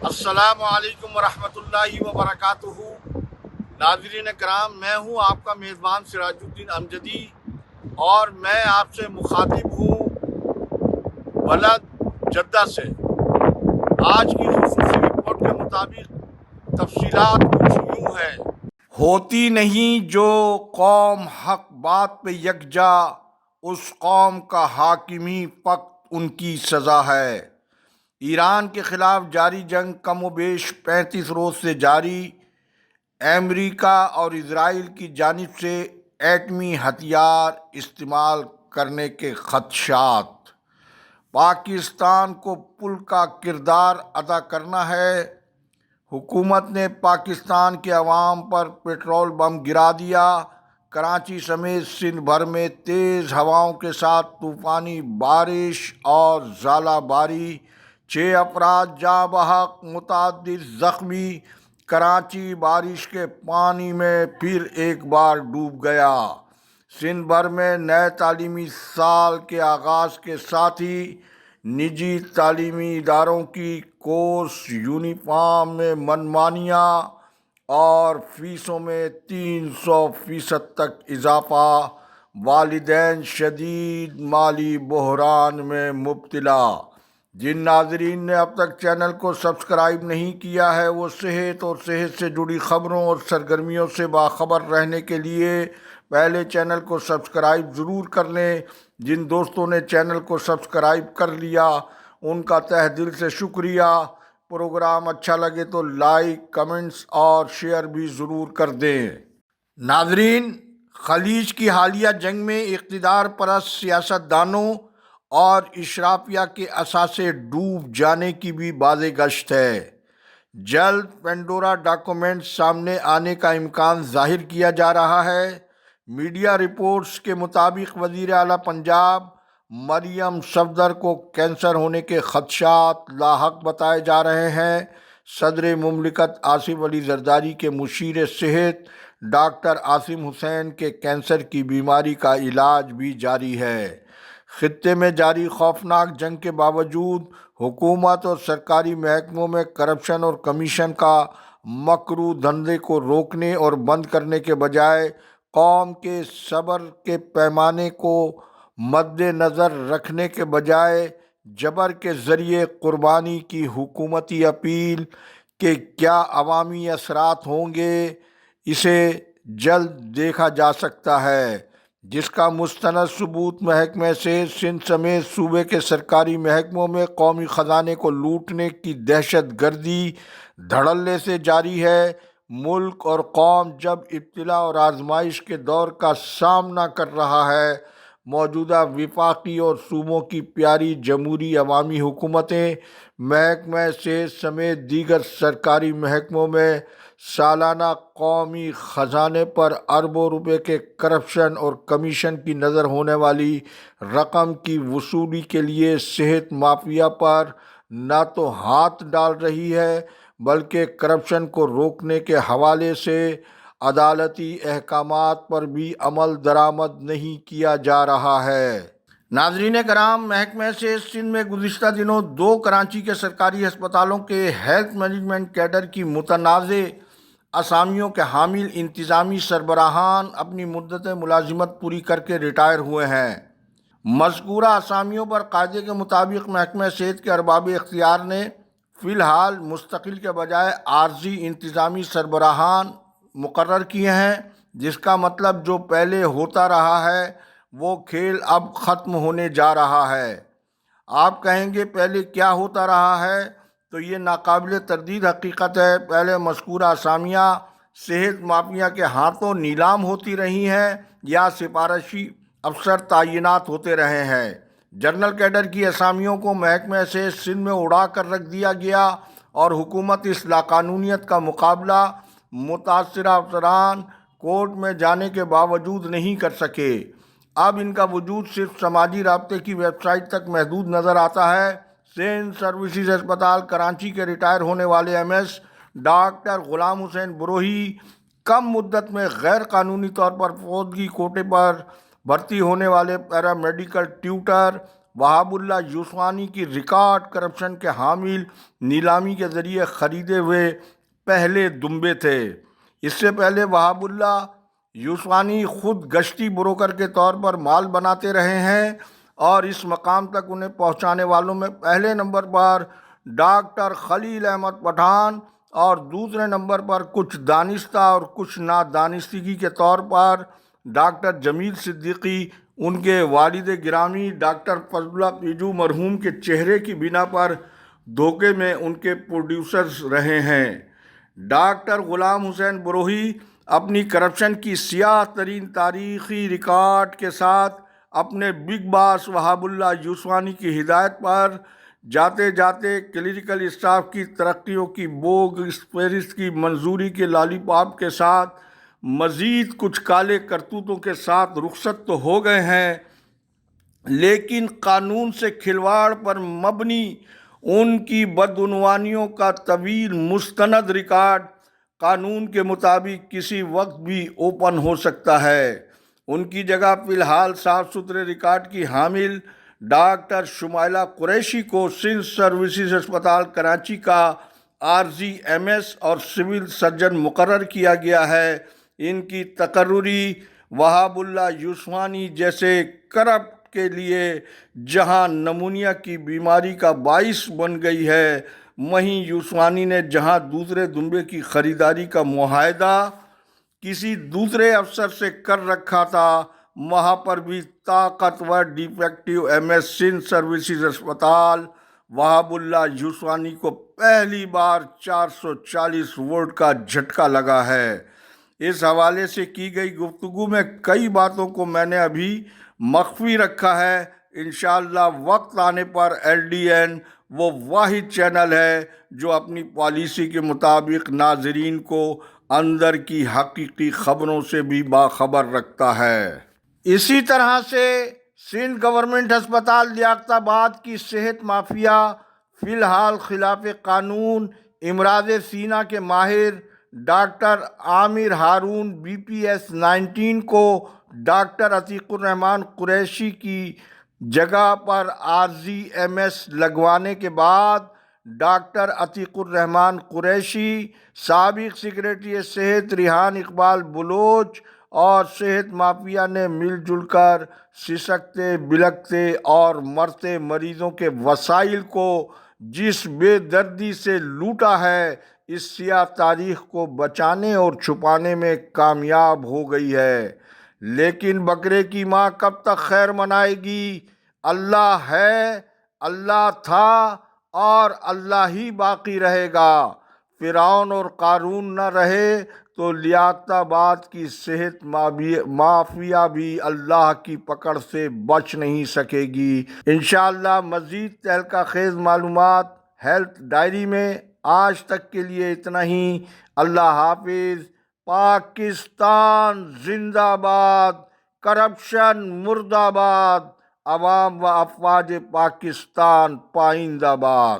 السلام علیکم ورحمۃ اللہ وبرکاتہ۔ ناظرین کرام، میں ہوں آپ کا میزبان سراج الدین امجدی، اور میں آپ سے مخاطب ہوں بلد جدہ سے۔ آج کی خصوصی رپورٹ کے مطابق تفصیلات کچھ یوں ہیں۔ ہوتی نہیں جو قوم حق بات پہ یکجا، اس قوم کا حاکمی فقط ان کی سزا ہے۔ ایران کے خلاف جاری جنگ کم و بیش 35 روز سے جاری۔ امریکہ اور اسرائیل کی جانب سے ایٹمی ہتھیار استعمال کرنے کے خدشات۔ پاکستان کو پل کا کردار ادا کرنا ہے۔ حکومت نے پاکستان کے عوام پر پیٹرول بم گرا دیا۔ کراچی سمیت سندھ بھر میں تیز ہواؤں کے ساتھ طوفانی بارش اور ژالہ باری، 6 افراد جاں بحق، متعدد زخمی۔ کراچی بارش کے پانی میں پھر ایک بار ڈوب گیا۔ سندھ بھر میں نئے تعلیمی سال کے آغاز کے ساتھ ہی نجی تعلیمی اداروں کی کورس یونیفارم میں منمانیاں اور فیسوں میں 300% تک اضافہ۔ والدین شدید مالی بحران میں مبتلا۔ جن ناظرین نے اب تک چینل کو سبسکرائب نہیں کیا ہے، وہ صحت اور صحت سے جڑی خبروں اور سرگرمیوں سے باخبر رہنے کے لیے پہلے چینل کو سبسکرائب ضرور کر لیں۔ جن دوستوں نے چینل کو سبسکرائب کر لیا ان کا تہ دل سے شکریہ۔ پروگرام اچھا لگے تو لائک، کمنٹس اور شیئر بھی ضرور کر دیں۔ ناظرین، خلیج کی حالیہ جنگ میں اقتدار پرست سیاستدانوں اور اشرافیہ کے اثاثے ڈوب جانے کی بھی باز گشت ہے۔ جلد پینڈورا ڈاکومنٹ سامنے آنے کا امکان ظاہر کیا جا رہا ہے۔ میڈیا رپورٹس کے مطابق وزیر اعلیٰ پنجاب مریم صفدر کو کینسر ہونے کے خدشات لاحق بتائے جا رہے ہیں۔ صدر مملکت آصف علی زرداری کے مشیر صحت ڈاکٹر عاصم حسین کے کینسر کی بیماری کا علاج بھی جاری ہے۔ خطے میں جاری خوفناک جنگ کے باوجود حکومت اور سرکاری محکموں میں کرپشن اور کمیشن کا مکرو دھندے کو روکنے اور بند کرنے کے بجائے قوم کے صبر کے پیمانے کو مد نظر رکھنے کے بجائے جبر کے ذریعے قربانی کی حکومتی اپیل کے کیا عوامی اثرات ہوں گے، اسے جلد دیکھا جا سکتا ہے، جس کا مستند ثبوت محکمہ صحت سندھ سمیت صوبے کے سرکاری محکموں میں قومی خزانے کو لوٹنے کی دہشت گردی دھڑلے سے جاری ہے۔ ملک اور قوم جب ابتلا اور آزمائش کے دور کا سامنا کر رہا ہے، موجودہ وفاقی اور صوبوں کی پیاری جمہوری عوامی حکومتیں محکمہ صحت سمیت دیگر سرکاری محکموں میں سالانہ قومی خزانے پر اربوں روپے کے کرپشن اور کمیشن کی نظر ہونے والی رقم کی وصولی کے لیے صحت مافیا پر نہ تو ہاتھ ڈال رہی ہے، بلکہ کرپشن کو روکنے کے حوالے سے عدالتی احکامات پر بھی عمل درآمد نہیں کیا جا رہا ہے۔ ناظرین کرام، محکمہ صحت سندھ میں گزشتہ دنوں 2 کراچی کے سرکاری ہسپتالوں کے ہیلتھ مینجمنٹ کیڈر کی متنازع اسامیوں کے حامل انتظامی سربراہان اپنی مدت ملازمت پوری کر کے ریٹائر ہوئے ہیں۔ مذکورہ اسامیوں پر قاعدے کے مطابق محکمہ صحت کے ارباب اختیار نے فی الحال مستقل کے بجائے عارضی انتظامی سربراہان مقرر کیے ہیں، جس کا مطلب جو پہلے ہوتا رہا ہے وہ کھیل اب ختم ہونے جا رہا ہے۔ آپ کہیں گے پہلے کیا ہوتا رہا ہے؟ تو یہ ناقابل تردید حقیقت ہے۔ پہلے مذکورہ اسامیاں صحت مافیا کے ہاتھوں نیلام ہوتی رہی ہیں یا سفارشی افسر تعینات ہوتے رہے ہیں۔ جنرل کیڈر کی اسامیوں کو محکمہ صحت سندھ میں اڑا کر رکھ دیا گیا اور حکومت اس لاقانونیت کا مقابلہ متاثرہ افسران کورٹ میں جانے کے باوجود نہیں کر سکے۔ اب ان کا وجود صرف سماجی رابطے کی ویب سائٹ تک محدود نظر آتا ہے۔ سندھ سروسز ہسپتال کراچی کے ریٹائر ہونے والے ایم ایس ڈاکٹر غلام حسین بروہی کم مدت میں غیر قانونی طور پر فوتگی کوٹے پر بھرتی ہونے والے پیرامیڈیکل ٹیوٹر وہاب اللہ یوسفانی کی ریکارڈ کرپشن کے حامل نیلامی کے ذریعے خریدے ہوئے پہلے دمبے تھے۔ اس سے پہلے وہاب اللہ یوسفانی خود گشتی بروکر کے طور پر مال بناتے رہے ہیں اور اس مقام تک انہیں پہنچانے والوں میں پہلے نمبر پر ڈاکٹر خلیل احمد پٹھان اور دوسرے نمبر پر کچھ دانستہ اور کچھ نادانستگی کے طور پر ڈاکٹر جمیل صدیقی، ان کے والد گرامی ڈاکٹر فضل اللہ پیجو مرحوم کے چہرے کی بنا پر دھوکے میں ان کے پروڈیوسرز رہے ہیں۔ ڈاکٹر غلام حسین بروہی اپنی کرپشن کی سیاہ ترین تاریخی ریکارڈ کے ساتھ اپنے بگ باس وہاب اللہ یوسفانی کی ہدایت پر جاتے جاتے کلریکل اسٹاف کی ترقیوں کی بوگس فہرست کی منظوری کے لالی پاپ کے ساتھ مزید کچھ کالے کرتوتوں کے ساتھ رخصت تو ہو گئے ہیں، لیکن قانون سے کھلواڑ پر مبنی ان کی بدعنوانیوں کا طویل مستند ریکارڈ قانون کے مطابق کسی وقت بھی اوپن ہو سکتا ہے۔ ان کی جگہ فی الحال صاف ستھرے ریکارڈ کی حامل ڈاکٹر شمائلہ قریشی کو سندھ سروسز ہسپتال کراچی کا عارضی ایم ایس اور سول سرجن مقرر کیا گیا ہے۔ ان کی تقرری وہاب اللہ یوسفانی جیسے کرپٹ کے لیے جہاں نمونیا کی بیماری کا باعث بن گئی ہے، وہیں یوسفانی نے جہاں دوسرے دمبے کی خریداری کا معاہدہ کسی دوسرے افسر سے کر رکھا تھا، وہاں پر بھی طاقتور de facto M S Sindh services ہسپتال وہاب اللہ یوسفانی کو پہلی بار 440 ووٹ کا جھٹکا لگا ہے۔ اس حوالے سے کی گئی گفتگو میں کئی باتوں کو میں نے ابھی مخفی رکھا ہے۔ انشاءاللہ وقت آنے پر ایل ڈی این وہ واحد چینل ہے جو اپنی پالیسی کے مطابق ناظرین کو اندر کی حقیقی خبروں سے بھی باخبر رکھتا ہے۔ اسی طرح سے سندھ گورنمنٹ ہسپتال لیاقت آباد کی صحت مافیا فی الحال خلاف قانون امراض سینہ کے ماہر ڈاکٹر عامر ہارون بی پی ایس 19 کو ڈاکٹر عتیق الرحمان قریشی کی جگہ پر عارضی ایم ایس لگوانے کے بعد ڈاکٹر عتیق الرحمان قریشی، سابق سیکریٹری صحت ریحان اقبال بلوچ اور صحت مافیا نے مل جل کر سسکتے بلکتے اور مرتے مریضوں کے وسائل کو جس بے دردی سے لوٹا ہے، اس سیاہ تاریخ کو بچانے اور چھپانے میں کامیاب ہو گئی ہے۔ لیکن بکرے کی ماں کب تک خیر منائے گی؟ اللہ ہے، اللہ تھا اور اللہ ہی باقی رہے گا۔ فرعون اور قارون نہ رہے تو لیاقت آباد کی صحت مافیا بھی اللہ کی پکڑ سے بچ نہیں سکے گی۔ انشاءاللہ مزید تہلکہ خیز معلومات ہیلتھ ڈائری میں۔ آج تک کے لیے اتنا ہی۔ اللہ حافظ۔ پاکستان زندہ باد، کرپشن مردہ باد، عوام و افواج پاکستان پائندہ باد۔